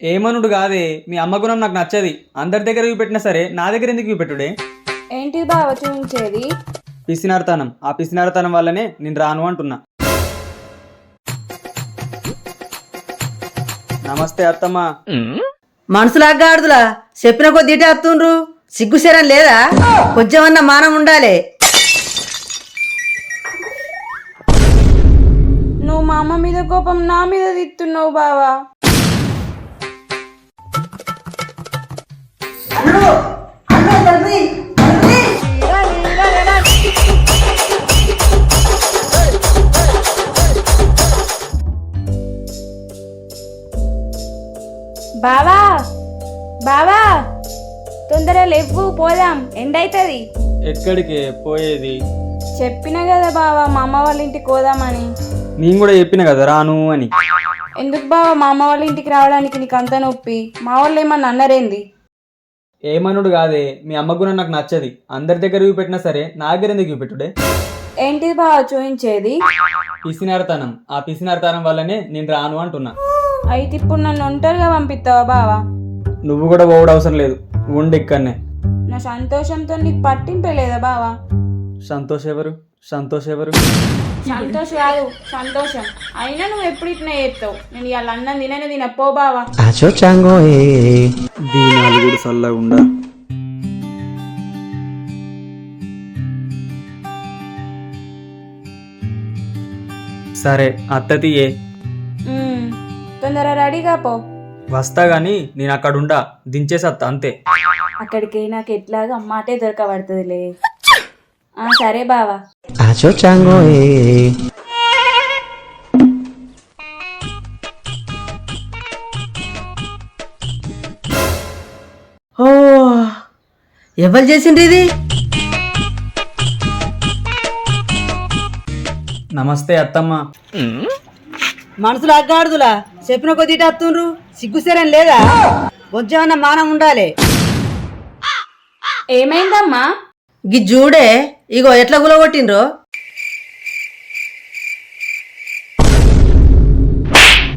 ఏమనుడు కాదే, మీ అమ్మ గుణం నాకు నచ్చది. అందరి దగ్గర చూపెట్టినా సరే నా దగ్గర ఎందుకు చూపెట్టుడే? ఏంటి బావ చూపించేది? పిసినార్తనం. ఆ పిసినార్తనం వల్లనే నేను రాను అంటున్నా. నమస్తే అత్తమ్మ. మనసులా గాడుదులా చెప్పిన కొద్ది ఇటే వస్తుండ్రు. సిగ్గుశరం లేదా? కొంచెమన్నా మానం ఉండాలి. నువ్వు మా అమ్మ మీద కోపం నా మీద తిత్తున్నావు బావా. బావా బావా తొందరగా లేవు, పోదాం, ఎండైతుంది. ఎక్కడికి పోయేది? చెప్పినా కదా బావా మా అమ్మ వాళ్ళ ఇంటికి పోదామని. నేను కూడా చెప్పిన కదా రాను అని. ఎందుకు బావా మా అమ్మ వాళ్ళ ఇంటికి రావడానికి నీకు అంత నొప్పి? మా వాళ్ళు ఏమన్నా అన్నారేంది? ఏమనుడు కాదే, మీ అమ్మ గుణం నాకు నచ్చది. అందరి దగ్గర చూపెట్టినా సరే నా దగ్గర ఎందుకు చూపెట్టుడే? ఏంటిది బావా చూపించేది? పిసినార్తనం. ఆ పిసినార్తనం వల్లనే నేను రాను అంటున్నా. అయితే ఇప్పుడు నన్ను ఒంటరిగా పంపిస్తావా బావా? నువ్వు కూడా పోవడం అవసరం లేదు, ఉండి ఇక్కడనే. నా సంతోషంతో నీకు పట్టింపే లేదా బావా? సంతోష్ ఎవరు? సంతోష్ ఎవరు? సంతోష్ కాదు, సంతోషం. అయినా నువ్వు ఎప్పుడు ఇట్లా చేస్తావు? నేను ఇవాళ అన్నం తిననే తినపో బావా. దీనాలు కూడా చల్లగా ఉండా. సరే అత్త తీయే. తొందర రెడీగా పో. వస్తా గాని నేను అక్కడుండా, దించేసత్తా అంతే. అక్కడికి నాకు ఎట్లాగా అమ్మాటే దొరకబడుతుందిలే. సరే బావా. ఓ, ఎవరు చేసిండ్రు ఇది? నమస్తే అత్తమ్మ. మనసులో అగ్గాడుదులా చెప్పిన కొద్ది ఇటే వస్తుండ్రు. సిగ్గుశరం లేదా? కొంచెమన్నా మానం ఉండాలి. ఏమైందమ్మా? గి చూడే, ఇగో ఎట్లా గులగొట్టిండ్రో.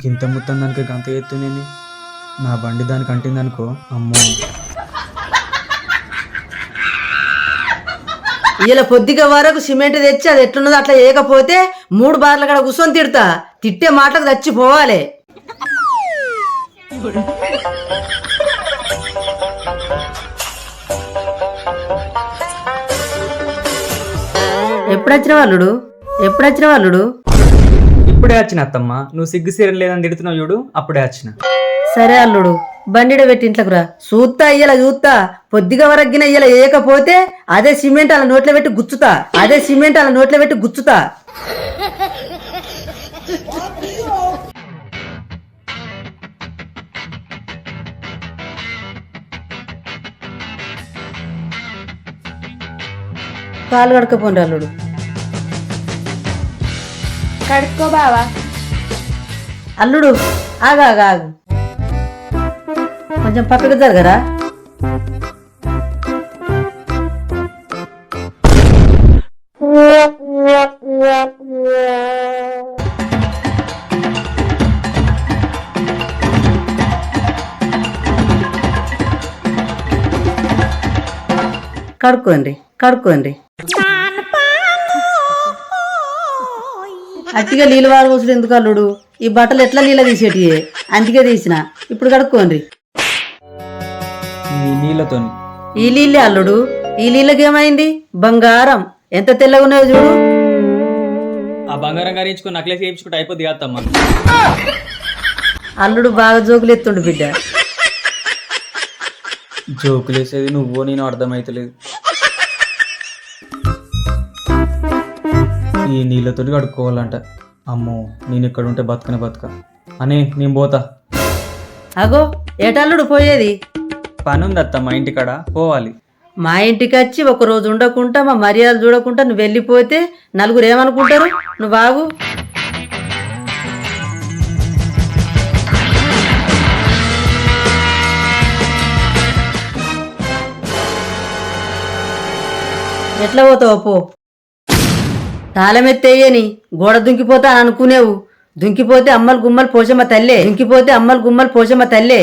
ఇంత మొత్తం దానికి గంత ఎత్తునేమి, నా బండి దానికి అంటిందనుకో, అమ్మో. ఇలా పొద్దుగా వరకు సిమెంట్ తెచ్చి అది ఎట్లున్నదో అట్లా వేయకపోతే 3 బార్ల కాడ కూర్చొని తిడతా. తిట్టే మాటలకు చచ్చిపోవాలి. ఎప్పుడొచ్చిన వాళ్ళుడు? ఎప్పుడొచ్చిన వాళ్ళుడు? ఇప్పుడే వచ్చిన అత్తమ్మ. నువ్వు సిగ్గు సీరం లేదని తిడుతున్నావు చూడు, అప్పుడే వచ్చిన. సరే అల్లుడు, బండిడ పెట్టి ఇంట్లోకి రా. చూస్తా ఇయ్యాల చూస్తా. పొద్దుగా వరగ్గిన ఇయ్యాల వేయకపోతే అదే సిమెంట్ అలా నోట్లో పెట్టి గుచ్చుతా. అదే సిమెంట్ అలా నోట్లో పెట్టి గుచ్చుతా. కాలు కడుక్కపోండి అల్లుడు. కడుక్కో బావా. అల్లుడు ఆగా ఆగు, కొంచెం పక్కకు జరగరా. కడుక్కోండి కడుక్కోండి. అట్టిగా నీళ్ళు వారవసలు ఎందుకు అల్లుడు? ఈ బట్టలు ఎట్లా నీళ్ళ తీసేటియే, అందుకే తీసిన. ఇప్పుడు కడుక్కోండి. ఈ నీళ్ళతోని. ఈ నీళ్ళే అల్లుడు. ఈ నీళ్ళకేమైంది? బంగారం ఎంత తెల్లగా ఉన్నాయో చూడు. ఆ బంగారం గారించుకుని నక్లెస్ చేయించుకుంటే అయిపోద్ది అత్తమ్మ. అల్లుడు బాగా జోకులు ఎత్తుండు బిడ్డ. జోకులేసేది నువ్వు నేను అర్థమైతలేదు. ఈ నీళ్ళతో కడుక్కోవాలంట. అమ్మో, నేను ఇక్కడ ఉంటే బతకనే బతక అనే నేను పోతా. అగో ఏటల్లుడు పోయేది? పని ఉంది అత్తమ్మ, ఇంటికాడ పోవాలి. మా ఇంటికి వచ్చి ఒక రోజు ఉండకుండా మా మర్యాద చూడకుండా నువ్వు వెళ్ళిపోతే నలుగురు ఏమనుకుంటారు? నువ్వు ఆగు. ఎట్లా పోతావు పో. తాళమెత్తేయని గోడ దుంకిపోతా అనుకునేవు. దుంకిపోతే అమ్మలు గుమ్మలు పోషమ్మ తల్లే, దుంకిపోతే అమ్మలు గుమ్మలు పోషమ్మ తల్లే.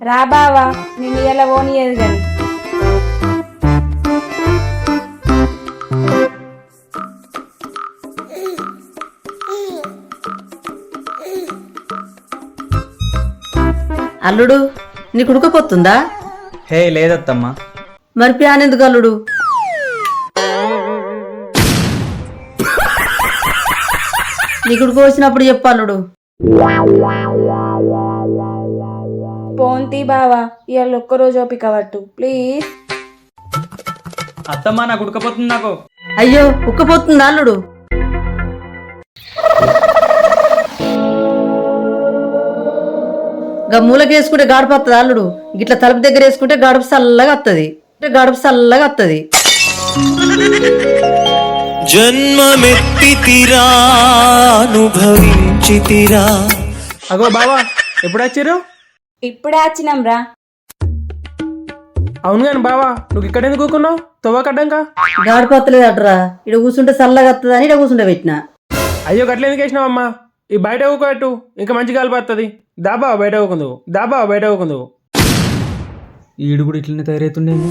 రా బావా, నేను ఇలా ఓనియదు కానీ. అల్లుడు నీకు ఉడకపోతుందా? హే లేదత్తమ్మా. మరి ప్యాన్ ఎందుకు అల్లుడు? నీకు ఉడక వచ్చినప్పుడు చెప్పు అల్లుడు. పోంతి బావా, ఇవాళ ఒక్కరోజు ఓపిక పట్టు ప్లీజ్. అత్తమ్మా నాకు ఉడకపోతుంది నాకు. అయ్యో ఉక్కపోతుందా అల్లుడు? గా మూలకేసుకుంటే గాడుపు వస్తుంది అల్లుడు, గిట్ల తలుపు దగ్గర వేసుకుంటే గడుపు చల్లగా వస్తుంది, గడుపు చల్లగా వస్తుంది. జన్మమెత్తితిరా అనుభవించితిరా. అగో బావా ఎప్పుడు వచ్చారు? ఇప్పుడే వచ్చినాం రా. అవును కానీ బావా నువ్వు ఇక్కడ ఎందుకు కూకున్నావు? తవ్వకడ్డంకా. గాడుపు వస్తలేదు అట్రా, ఇక్కడ కూర్చుంటే చల్లగా వస్తుంది అని ఇక్కడ కూర్చుంటే పెట్టినా. అయ్యో గట్ల ఎందుకు వేసినావమ్మా? ఈ బయట ఊకోట్టు ఇంకా మంచి గాలిపి వస్తుంది. దాబా బయట ఊకుందువు, దాబా బయట ఊకుందువు. ఈడు కూడా ఇట్లనే తయారవుతుండేమో.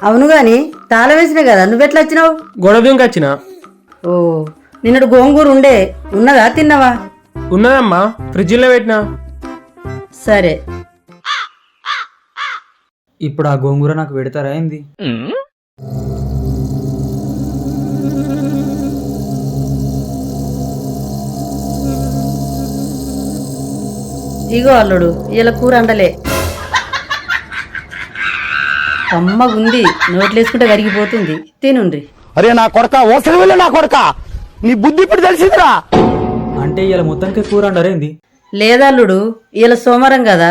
అవును గాని తాళం వేసినా కదా, నువ్వెట్లా వచ్చినావు? గొడవ దింకి వచ్చిన. ఓ నిన్నడు గోంగూర ఉండే, ఉన్నదా? తిన్నావా? ఉన్నదమ్మా, ఫ్రిడ్జ్లో పెట్టినా. సరే ఇప్పుడు ఆ గోంగూర నాకు పెడతారా ఏంది? ఇగో అల్లుడు ఇలా కూర అండలే, కమ్మగుంది, నోట్లేసుకుంటే కరిగిపోతుంది, తినుండ్రి. అరే నా కొడక, ఓసరి వెళ్ళి నా కొడక, నీ బుద్ధి ఇప్పుడు తెలిసిందిరా. అంటే ఇలా మొత్తానికి కూర అంటారేంది? లేదల్లుడు ఇలా సోమవారం కదా,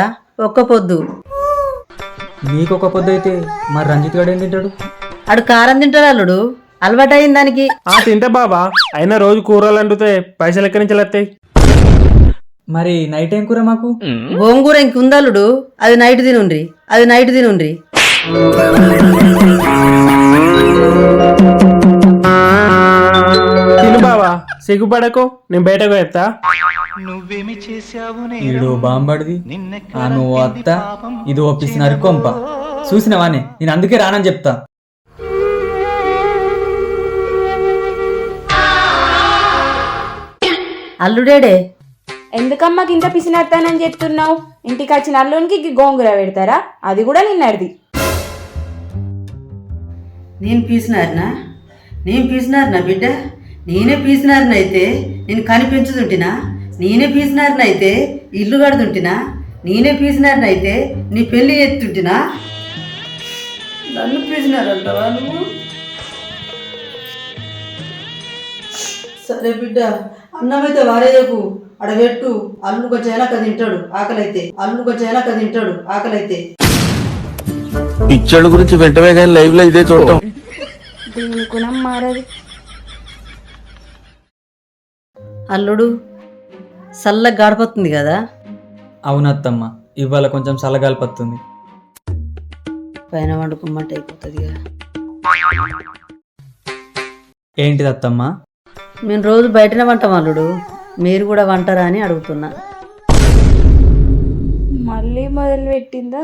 ఒక్క పొద్దు. నీకు ఒక పొద్దు అయితే మరి రంజిత్ గడు ఏం తింటాడు? అడు కారం తింటాడు అల్లుడు, అలవాటైంది దానికి. ఆ తింటే బాబా, అయినా రోజు కూరలు అంటుతే పైసలు ఎక్కడి నుంచి వస్తాయి? మరి నైట్ ఏం కూర మాకు? గోంగూర ఇంకుందల్లుడు, అది నైట్ తినుండ్రి, అది నైట్ తినుండ్రి. తిను బావా, సిగ్గుపడకు, నేను బయటకు వెళ్తా. ఈడు బాంబడిది, ఆమె ఓ అత్త, ఇది ఓ పిసినారి కొంప. చూసినవానే, నేను అందుకే రానని చెప్తా. అల్లుడేడే? ఎందుకమ్మా ఇంత పిసినడతానని చెప్తున్నావు? ఇంటికి వచ్చిన అల్లునికి గోంగూర పెడతారా? అది కూడా నిన్నడిది. నేను పీసినారనా? నేను పీసినారనా బిడ్డ? నేనే పీసినారనైతే నేను కనిపించుతుంటినా? నేనే పీసినారనైతే ఇల్లు కడుతుంటినా? నేనే పీసినారనైతే నీ పెళ్లి ఎత్తుంటినా? నన్ను పీసినారంటావా నువ్వు? సరే బిడ్డ, అన్నమైతే వారేయకు, అడబెట్టు, అల్లు కొంచెం వెనక తింటాడు ఆకలైతే, అల్లు కొంచెం వెనక తింటాడు ఆకలైతే. పిచ్చోళ్ళ గురించి వెంటనే కానీ లైవ్ లో ఇదే చూడటం. దీని గుణం మారది. అల్లుడు చల్లగా గడపతుంది కదా? అవునత్తమ్మ, ఇవాళ కొంచెం సలగాల్పత్తుంది. పైన వండుకుమ్మంటే అయిపోతుంది కదా. ఏంటిది అత్తమ్మ? మేము రోజు బయటనే వంటాం అల్లుడు, మీరు కూడా వంటరా అని అడుగుతున్నా. మళ్ళీ మొదలు పెట్టిందా?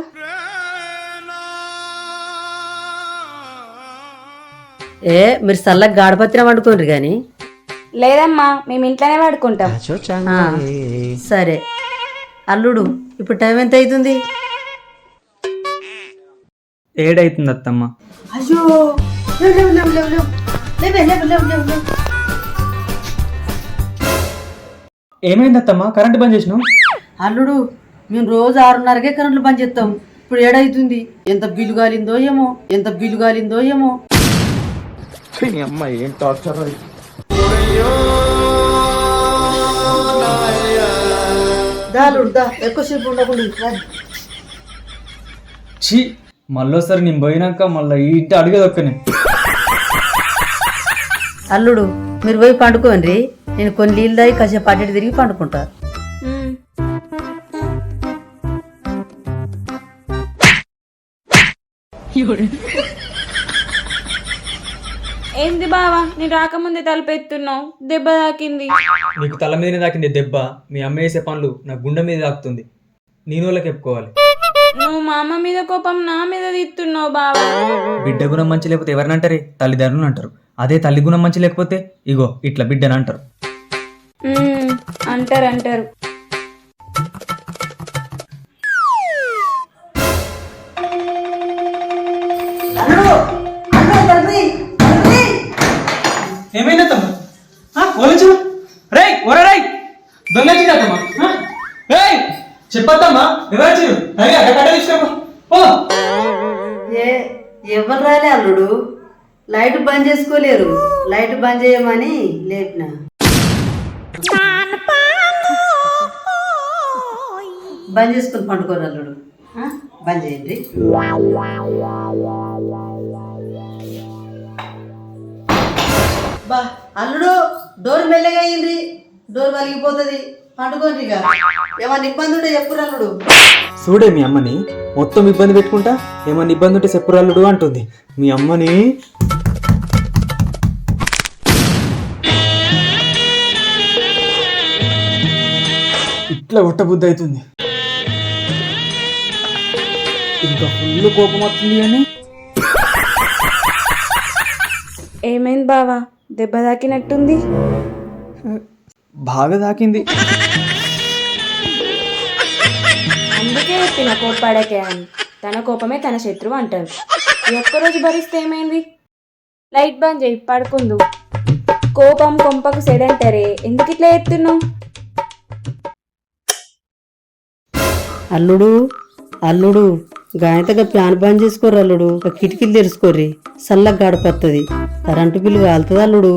మీరు చల్లగా గాడపత్రిన వండుకోండి కానీ. లేదమ్మా, మేము ఇంట్లోనే వాడుకుంటాం. సరే అల్లుడు, ఇప్పుడు టైం ఎంత అవుతుంది? 7 అవుతుంది అత్తమ్మ. అయ్యో ఏమైంది అత్తమ్మ, కరెంట్ బంద్ చేసినావు? అల్లుడు మేము రోజు 6:30కే కరెంట్లు బంద్ చేస్తాం, ఇప్పుడు 7 అవుతుంది. ఎంత బిల్లు గాలిందో ఏమో, ఎంత బిల్లు గాలిందో ఏమో. అమ్మాయి ఏం టార్చర్. ఎక్కువసేపు ఉండకుండా. ఛీ, మళ్ళోసారి నేను పోయినాక మళ్ళీ ఈ ఇంటి అడిగేది ఒక్కనే. అల్లుడు మీరు పోయి పండుకోండి, నేను కొన్ని నీళ్ళు తాగి కాసేపు అటు ఇటు తిరిగి పండుకుంటా. ఏంది బావా నేను రాకముందే తలపెత్తున్నావు, దెబ్బ తాకింది. నీకు తల మీదనే తాకింది దెబ్బ, మీ అమ్మ వేసే పనులు నా గుండె మీద తాకుతుంది. నేను వాళ్ళకి చెప్పుకోవాలి. నువ్వు మా అమ్మ మీద కోపం నా మీద తిత్తున్నావు బావా. బిడ్డ గుణం మంచి లేకపోతే ఎవరినంటారే? తల్లిదండ్రులు అంటారు. అదే తల్లి గుణం మంచి లేకపోతే ఇగో ఇట్లా బిడ్డని అంటారు. అంటారు అంటారు. ఏమైనా తమ్మ చెప్పద్దమ్మా ఎవరు రాలే అల్లుడు, లైట్ బంద్ చేసుకోలేరు, లైట్ బంద్ చేయమని లేపిన. బంద్ చేసుకుని పండుకోరు అల్లుడు, బంద్ చేయండి. బా అల్లుడు డోర్ మెల్లగా అయ్యింది, డోర్ వలిగిపోతుంది, పండుకోండి. ఇక ఏమన్నా ఇబ్బంది ఉంటే చెప్పురు అల్లుడు. చూడే మీ అమ్మని మొత్తం ఇబ్బంది పెట్టుకుంటా, ఏమన్నా ఇబ్బంది ఉంటే చెప్పురాళ్ళుడు అంటుంది మీ అమ్మని. ఇట్లా ఉట్టబుద్ధి అవుతుంది, ఇంకా ఫుల్ కోపం వస్తుంది. అని ఏమైంది బావా, దెబ్బ తాకినట్టుంది? బాగా తాకింది. అందుకే చెప్పిన కోప్పడకే అని. తన కోపమే తన శత్రువు అంటారు. ఈ ఒక్కరోజు భరిస్తే ఏమైంది? లైట్ బంద్ చేయి, పడుకుందు. కోపం కొంపకు సెడంటారే, ఎందుకు ఇట్లా ఎత్తున్నావు? అల్లుడు అల్లుడు గాయంతగా ఫ్యాన్ బంద్ చేసుకోర్రు అల్లుడు, కిటికీలు తెరుచుకోర్రి, చల్లగా గడపత్తది, కరెంటు బిల్లు కాలుతుంది అల్లుడు.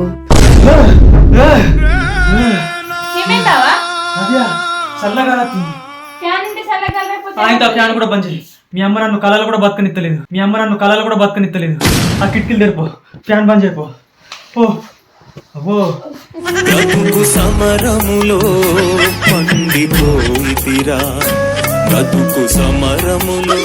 ఫ్యాన్ కూడా బంద్ చేయి. మీ అమ్మ నన్ను కళలు కూడా బతకనిత్తలేదు, మీ అమ్మ నన్ను కళలు కూడా బతకనిత్తలేదు. ఆ కిటికీలు తెరిపో, ఫ్యాన్ బంద్ చేయపో. బ్రతుకు సమరములో పండిపోయితిరా, బ్రతుకు సమరములో